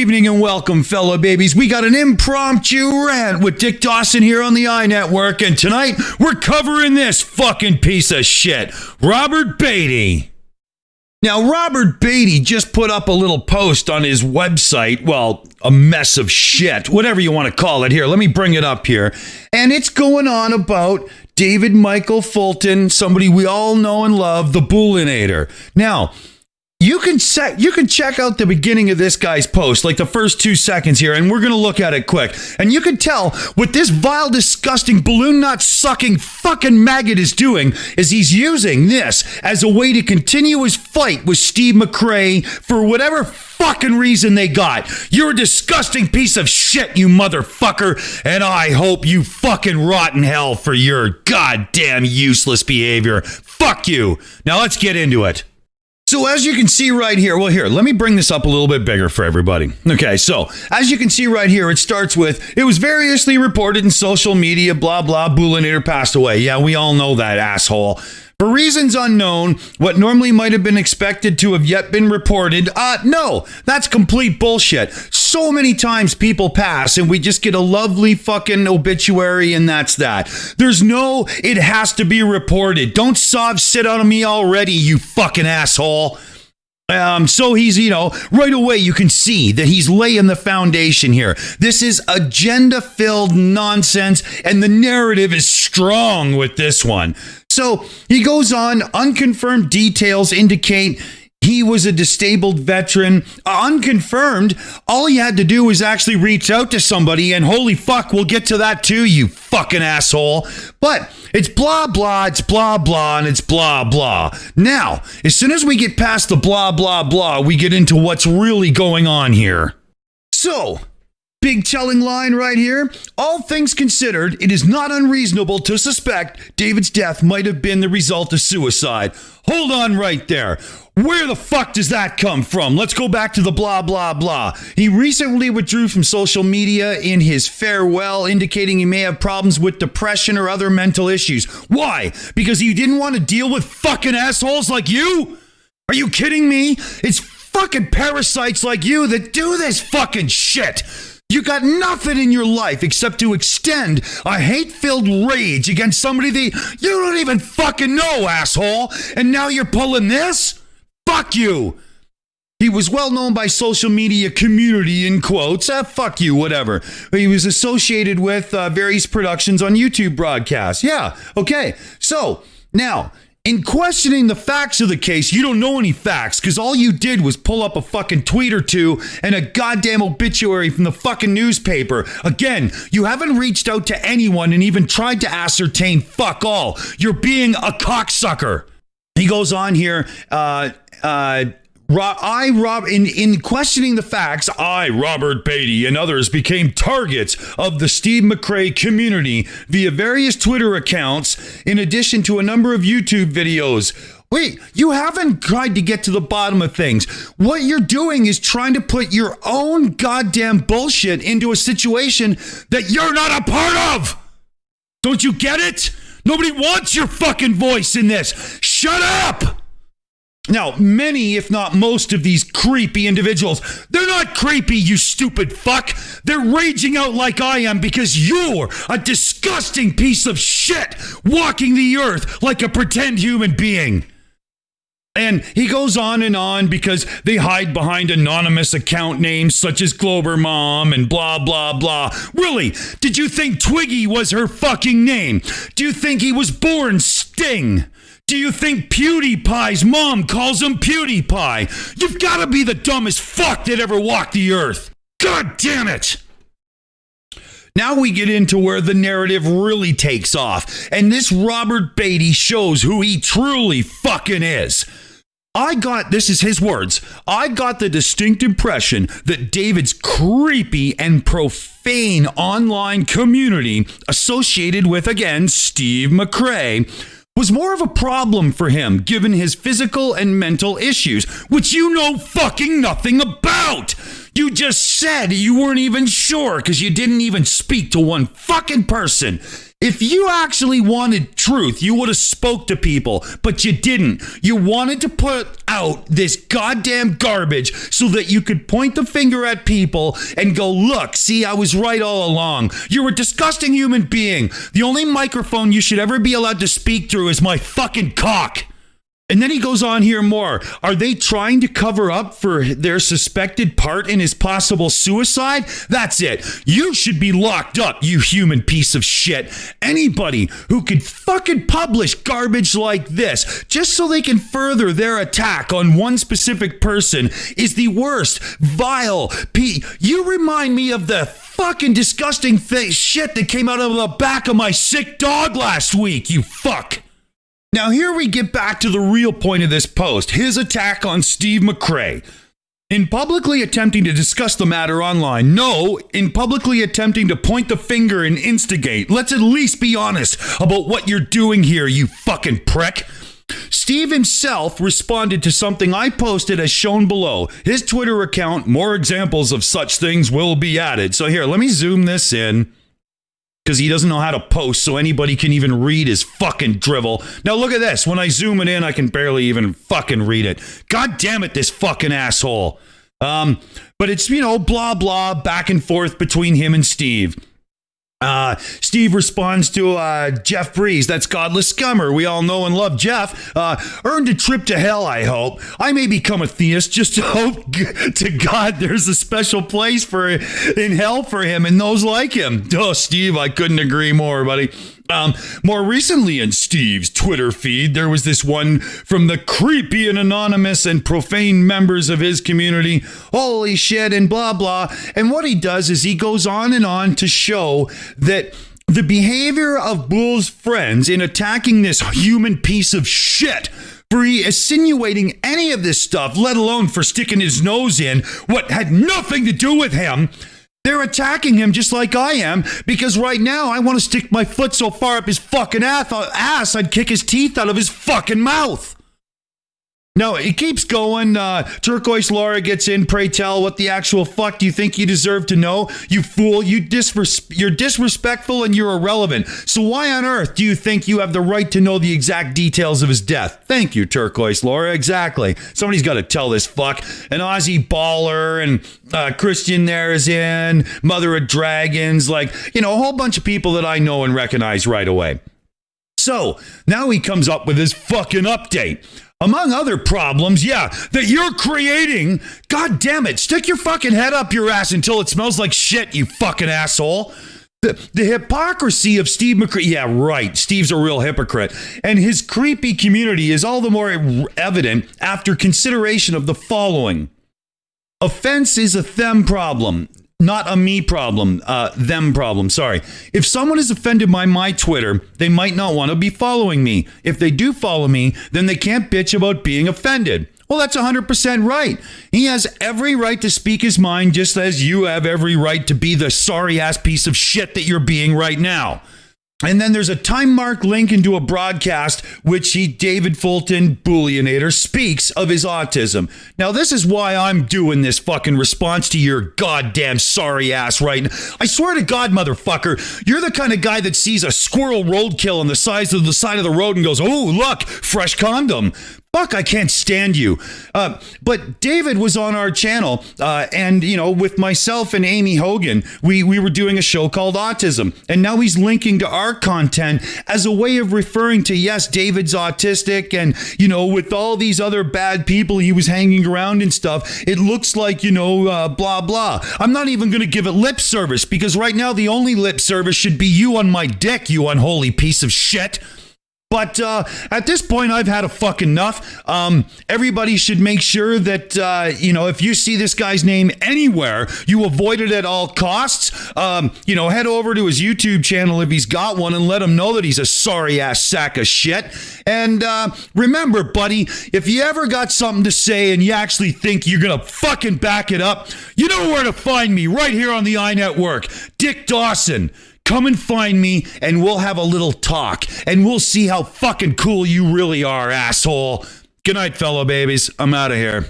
evening and welcome, fellow babies. We got an impromptu rant with Dick Dawson here on the iNetwork, and tonight we're covering this fucking piece of shit, Robert Baty. Now, Robert Baty just put up a little post on his website, well, a mess of shit, whatever you want to call it. Here, let me bring it up here. And it's going on about David Michael Fulton, somebody we all know and love, the Bullinator. Now, you can check out the beginning of this guy's post, like the first 2 seconds here, and we're going to look at it quick. And you can tell what this vile, disgusting, balloon nut sucking fucking maggot is doing is he's using this as a way to continue his fight with Steve McRae for whatever fucking reason they got. You're a disgusting piece of shit, you motherfucker, and I hope you fucking rot in hell for your goddamn useless behavior. Fuck you. Now let's get into it. So as you can see right here, well here, let me bring this up a little bit bigger for everybody. Okay, so as you can see right here, it starts with, it was variously reported in social media, blah, blah, Bullinator passed away. Yeah, we all know that, asshole. For reasons unknown, what normally might have been expected to have yet been reported, no, that's complete bullshit. So many times people pass and we just get a lovely fucking obituary and that's that. There's no, it has to be reported. Don't sit on me already, you fucking asshole. So he's, right away you can see that he's laying the foundation here. This is agenda-filled nonsense, and the narrative is strong with this one. So he goes on, unconfirmed details indicate he was a disabled veteran. Unconfirmed, all he had to do was actually reach out to somebody, and holy fuck, we'll get to that too, you fucking asshole. But it's blah, blah, it's blah, blah, and it's blah, blah. Now, as soon as we get past the blah, blah, blah, we get into what's really going on here. So, big telling line right here. All things considered, it is not unreasonable to suspect David's death might have been the result of suicide. Hold on right there. Where the fuck does that come from? Let's go back to the blah, blah, blah. He recently withdrew from social media in his farewell, indicating he may have problems with depression or other mental issues. Why? Because he didn't want to deal with fucking assholes like you? Are you kidding me? It's fucking parasites like you that do this fucking shit. You got nothing in your life except to extend a hate-filled rage against somebody that you don't even fucking know, asshole. And now you're pulling this? Fuck you. He was well known by social media community in quotes. Fuck you, whatever. He was associated with various productions on YouTube broadcasts. Yeah, okay. So, now, in questioning the facts of the case, you don't know any facts because all you did was pull up a fucking tweet or two and a goddamn obituary from the fucking newspaper. Again, you haven't reached out to anyone and even tried to ascertain fuck all. You're being a cocksucker. He goes on here, in questioning the facts, Robert Baty, and others became targets of the Steve McRae community via various Twitter accounts, in addition to a number of YouTube videos. Wait, you haven't tried to get to the bottom of things. What you're doing is trying to put your own goddamn bullshit into a situation that you're not a part of. Don't you get it? Nobody wants your fucking voice in this. Shut up! Now, many, if not most of these creepy individuals, they're not creepy, you stupid fuck. They're raging out like I am because you're a disgusting piece of shit walking the earth like a pretend human being. And he goes on and on because they hide behind anonymous account names such as Glober Mom and blah, blah, blah. Really? Did you think Twiggy was her fucking name? Do you think he was born Sting? Do you think PewDiePie's mom calls him PewDiePie? You've got to be the dumbest fuck that ever walked the earth. God damn it. Now we get into where the narrative really takes off. And this Robert Baty shows who he truly fucking is. This is his words, I got the distinct impression that David's creepy and profane online community associated with, again, Steve McRae, was more of a problem for him given his physical and mental issues, which you know fucking nothing about. You just said you weren't even sure because you didn't even speak to one fucking person. If you actually wanted truth, you would have spoke to people, but you didn't. You wanted to put out this goddamn garbage so that you could point the finger at people and go, look, see, I was right all along. You're a disgusting human being. The only microphone you should ever be allowed to speak through is my fucking cock. And then he goes on here more. Are they trying to cover up for their suspected part in his possible suicide? That's it. You should be locked up, you human piece of shit. Anybody who could fucking publish garbage like this just so they can further their attack on one specific person is the worst, vile. You remind me of the fucking disgusting shit that came out of the back of my sick dog last week, you fuck. Now here we get back to the real point of this post, his attack on Steve McRae. In publicly attempting to discuss the matter online, no, in publicly attempting to point the finger and instigate, let's at least be honest about what you're doing here, you fucking prick. Steve himself responded to something I posted as shown below. His Twitter account, more examples of such things will be added. So here, let me zoom this in. Because he doesn't know how to post, so anybody can even read his fucking drivel. Now look at this. When I zoom it in, I can barely even fucking read it. God damn it, this fucking asshole. But it's, blah, blah, back and forth between him and Steve. Steve responds to Jeff Breeze, that's godless scummer. We all know and love Jeff. Earned a trip to hell, I hope. I may become a theist just to hope to God there's a special place in hell for him and those like him. Oh, Steve, I couldn't agree more, buddy. More recently in Steve's Twitter feed, there was this one from the creepy and anonymous and profane members of his community. Holy shit and blah, blah. And what he does is he goes on and on to show that the behavior of Bull's friends in attacking this human piece of shit for insinuating any of this stuff, let alone for sticking his nose in what had nothing to do with him. They're attacking him just like I am, because right now I want to stick my foot so far up his fucking ass I'd kick his teeth out of his fucking mouth. No, it keeps going. Turquoise Laura gets in. Pray tell, what the actual fuck do you think you deserve to know? You fool, you're disrespectful and you're irrelevant. So why on earth do you think you have the right to know the exact details of his death? Thank you, Turquoise Laura. Exactly. Somebody's got to tell this fuck. An Aussie baller and Christian there is in. Mother of Dragons. A whole bunch of people that I know and recognize right away. So now he comes up with his fucking update. Among other problems, that you're creating. God damn it. Stick your fucking head up your ass until it smells like shit, you fucking asshole. The hypocrisy of Steve McRae. Yeah, right. Steve's a real hypocrite. And his creepy community is all the more evident after consideration of the following. Offense is a them problem. Not a me problem, them problem, sorry. If someone is offended by my Twitter, they might not want to be following me. If they do follow me, then they can't bitch about being offended. Well, that's 100% right. He has every right to speak his mind, just as you have every right to be the sorry-ass piece of shit that you're being right now. And then there's a time-marked link into a broadcast which David Fulton, Bullionator, speaks of his autism. Now, this is why I'm doing this fucking response to your goddamn sorry ass right now. I swear to God, motherfucker, you're the kind of guy that sees a squirrel roadkill on the side of the road and goes, oh, look, fresh condom. Fuck, I can't stand you. But David was on our channel, and, with myself and Amy Hogan, we were doing a show called Autism. And now he's linking to our content as a way of referring to, yes, David's autistic. And, with all these other bad people he was hanging around and stuff, it looks like, blah, blah. I'm not even going to give it lip service, because right now the only lip service should be you on my dick, you unholy piece of shit. But at this point, I've had a fucking enough. Everybody should make sure that, if you see this guy's name anywhere, you avoid it at all costs. Head over to his YouTube channel if he's got one and let him know that he's a sorry-ass sack of shit. And remember, buddy, if you ever got something to say and you actually think you're going to fucking back it up, you know where to find me, right here on the iNetwork. Dick Dawson. Come and find me, and we'll have a little talk, and we'll see how fucking cool you really are, asshole. Good night, fellow babies. I'm out of here.